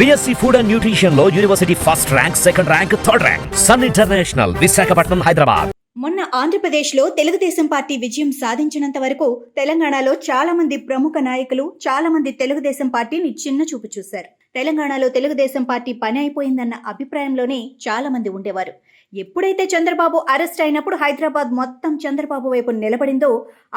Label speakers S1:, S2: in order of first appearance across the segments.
S1: BSc Food and Nutrition లో university first rank, second rank, third rank. Sun International, Visakhapatnam, Hyderabad.
S2: మొన్న ఆంధ్రప్రదేశ్లో Telugu Desam party విజయం సాధించినంత వరకు తెలంగాణలో చాలా మంది ప్రముఖ నాయకులు చాలా మంది తెలుగుదేశం పార్టీని చిన్న చూపు చూశారు. తెలంగాణలో తెలుగుదేశం పార్టీ పని అయిపోయిందన్న అభిప్రాయంలోనే చాలా మంది ఉండేవారు. ఎప్పుడైతే చంద్రబాబు అరెస్ట్ అయినప్పుడు హైదరాబాద్ మొత్తం చంద్రబాబు వైపు నిలబడిందో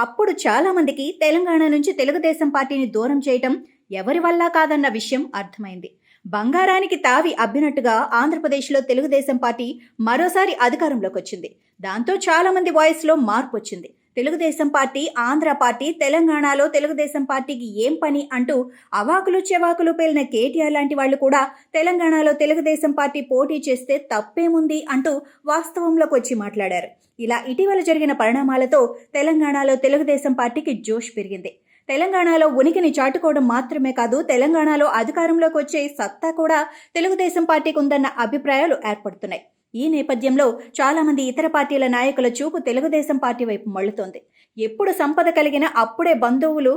S2: అప్పుడు చాలా మందికి తెలంగాణ నుంచి తెలుగుదేశం పార్టీని దూరం చేయటం ఎవరి వల్ల కాదన్న విషయం అర్థమైంది. బంగారానికి తావి అబ్బినట్టుగా ఆంధ్రప్రదేశ్లో తెలుగుదేశం పార్టీ మరోసారి అధికారంలోకి వచ్చింది. దాంతో చాలా మంది వాయిస్లో మార్పు వచ్చింది. తెలుగుదేశం పార్టీ, ఆంధ్ర పార్టీ, తెలంగాణలో తెలుగుదేశం పార్టీకి ఏం పని అంటూ అవాకులు చెవాకులు పేలిన కేటీఆర్ లాంటి వాళ్ళు కూడా తెలంగాణలో తెలుగుదేశం పార్టీ పోటీ చేస్తే తప్పేముంది అంటూ వాస్తవంలోకి వచ్చి మాట్లాడారు. ఇలా ఇటీవల జరిగిన పరిణామాలతో తెలంగాణలో తెలుగుదేశం పార్టీకి జోష్ పెరిగింది. తెలంగాణలో ఉనికిని చాటుకోవడం మాత్రమే కాదు, తెలంగాణలో అధికారంలోకి వచ్చే సత్తా కూడా తెలుగుదేశం పార్టీకి ఉందన్న అభిప్రాయాలు ఏర్పడుతున్నాయి. ఈ నేపథ్యంలో చాలా మంది ఇతర పార్టీల నాయకుల చూపు తెలుగుదేశం పార్టీ వైపు మళ్లుతోంది. ఎప్పుడు సంపద కలిగిన అప్పుడే బంధువులు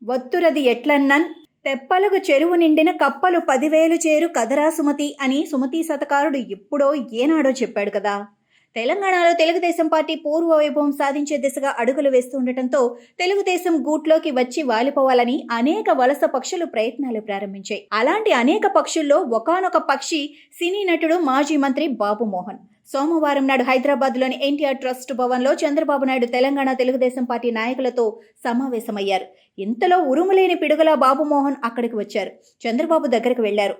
S2: వత్తురది ఎట్లన్నన్, తెప్పలకు చెరువు నిండిన కప్పలు 10,000 చేరు కదరా సుమతి అని సుమతి శతకారుడు ఎప్పుడో ఏనాడో చెప్పాడు కదా. తెలంగాణలో తెలుగుదేశం పార్టీ పూర్వ వైభవం సాధించే దిశగా అడుగులు వేస్తుండటంతో తెలుగుదేశం గూట్లోకి వచ్చి వాలిపోవాలని అనేక వలస పక్షులు ప్రయత్నాలు ప్రారంభించాయి. అలాంటి అనేక పక్షుల్లో ఒకానొక పక్షి సినీ నటుడు, మాజీ మంత్రి బాబు మోహన్. సోమవారం నాడు హైదరాబాద్లోని ఎన్టీఆర్ ట్రస్ట్ భవన్లో చంద్రబాబు నాయుడు తెలంగాణ తెలుగుదేశం పార్టీ నాయకులతో సమావేశమయ్యారు. ఇంతలో ఉరుములేని పిడుగులా బాబు మోహన్ అక్కడికి వచ్చారు. చంద్రబాబు దగ్గరకు వెళ్లారు.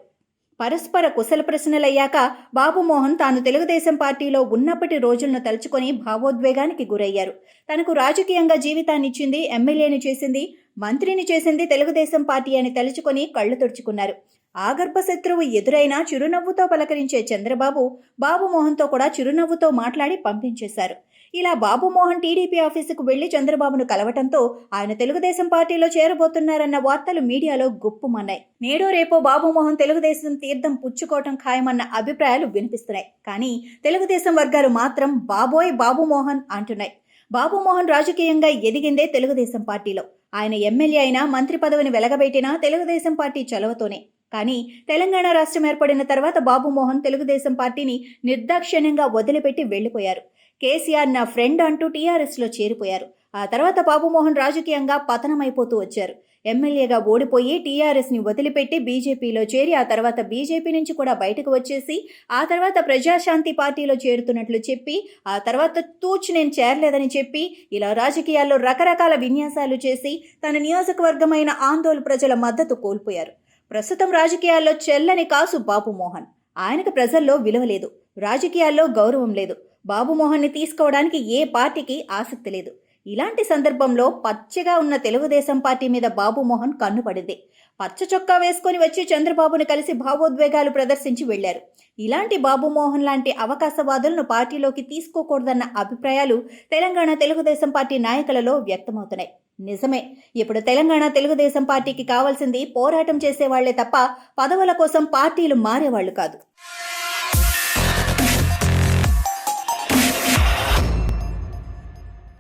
S2: పరస్పర కుశల ప్రశ్నలయ్యాక బాబు మోహన్ తాను తెలుగుదేశం పార్టీలో ఉన్నప్పటి రోజులను తలుచుకొని భావోద్వేగానికి గురయ్యారు. తనకు రాజకీయంగా జీవితాన్నిచ్చింది, ఎమ్మెల్యేని చేసింది, మంత్రిని చేసింది తెలుగుదేశం పార్టీ అని తలుచుకొని కళ్ళు తుడుచుకున్నారు. ఆగర్భ శత్రువు ఎదురైనా చిరునవ్వుతో పలకరించే చంద్రబాబు బాబు మోహన్తో కూడా చిరునవ్వుతో మాట్లాడి పంపించేశారు. ఇలా బాబు మోహన్ టీడీపీ ఆఫీసుకు వెళ్లి చంద్రబాబును కలవటంతో ఆయన తెలుగుదేశం పార్టీలో చేరబోతున్నారన్న వార్తలు మీడియాలో గుప్పుమన్నాయి. నేడో రేపో బాబు మోహన్ తెలుగుదేశం తీర్థం పుచ్చుకోవటం ఖాయమన్న అభిప్రాయాలు వినిపిస్తున్నాయి. కానీ తెలుగుదేశం వర్గాలు మాత్రం బాబోయ్ బాబు మోహన్ అంటున్నాయి. బాబు మోహన్ రాజకీయంగా ఎదిగిందే తెలుగుదేశం పార్టీలో. ఆయన ఎమ్మెల్యే అయినా, మంత్రి పదవిని వెలగబెట్టినా తెలుగుదేశం పార్టీ చలవతోనే. కానీ తెలంగాణ రాష్ట్రం ఏర్పడిన తర్వాత బాబు మోహన్ తెలుగుదేశం పార్టీని నిర్దాక్షిణ్యంగా వదిలిపెట్టి వెళ్లిపోయారు. కేసీఆర్ నా ఫ్రెండ్ అంటూ టీఆర్ఎస్లో చేరిపోయారు. ఆ తర్వాత బాబు మోహన్ రాజకీయంగా పతనమైపోతూ వచ్చారు. ఎమ్మెల్యేగా ఓడిపోయి టీఆర్ఎస్ని వదిలిపెట్టి బీజేపీలో చేరి ఆ తర్వాత బీజేపీ నుంచి కూడా బయటకు వచ్చేసి ఆ తర్వాత ప్రజాశాంతి పార్టీలో చేరుతున్నట్లు చెప్పి ఆ తర్వాత నేను చేరలేదని చెప్పి ఇలా రాజకీయాల్లో రకరకాల విన్యాసాలు చేసి తన నియోజకవర్గమైన ఆందోళన ప్రజల మద్దతు కోల్పోయారు. ప్రస్తుతం రాజకీయాల్లో చెల్లని కాసు బాబు మోహన్. ఆయనకు ప్రజల్లో విలువ లేదు, రాజకీయాల్లో గౌరవం లేదు. బాబు మోహన్ని తీసుకోవడానికి ఏ పార్టీకి ఆసక్తి లేదు. ఇలాంటి సందర్భంలో పచ్చగా ఉన్న తెలుగుదేశం పార్టీ మీద బాబు మోహన్ కన్నుపడింది. పచ్చ చొక్కా వేసుకొని వచ్చి చంద్రబాబును కలిసి భావోద్వేగాలు ప్రదర్శించి వెళ్లారు. ఇలాంటి బాబు మోహన్ లాంటి అవకాశవాదులను పార్టీలోకి తీసుకోకూడదన్న అభిప్రాయాలు తెలంగాణ తెలుగుదేశం పార్టీ నాయకులలో వ్యక్తమవుతున్నాయి. నిజమే, ఇప్పుడు తెలంగాణ తెలుగుదేశం పార్టీకి కావాల్సింది పోరాటం చేసేవాళ్లే తప్ప పదవుల కోసం పార్టీలు మారేవాళ్లు కాదు.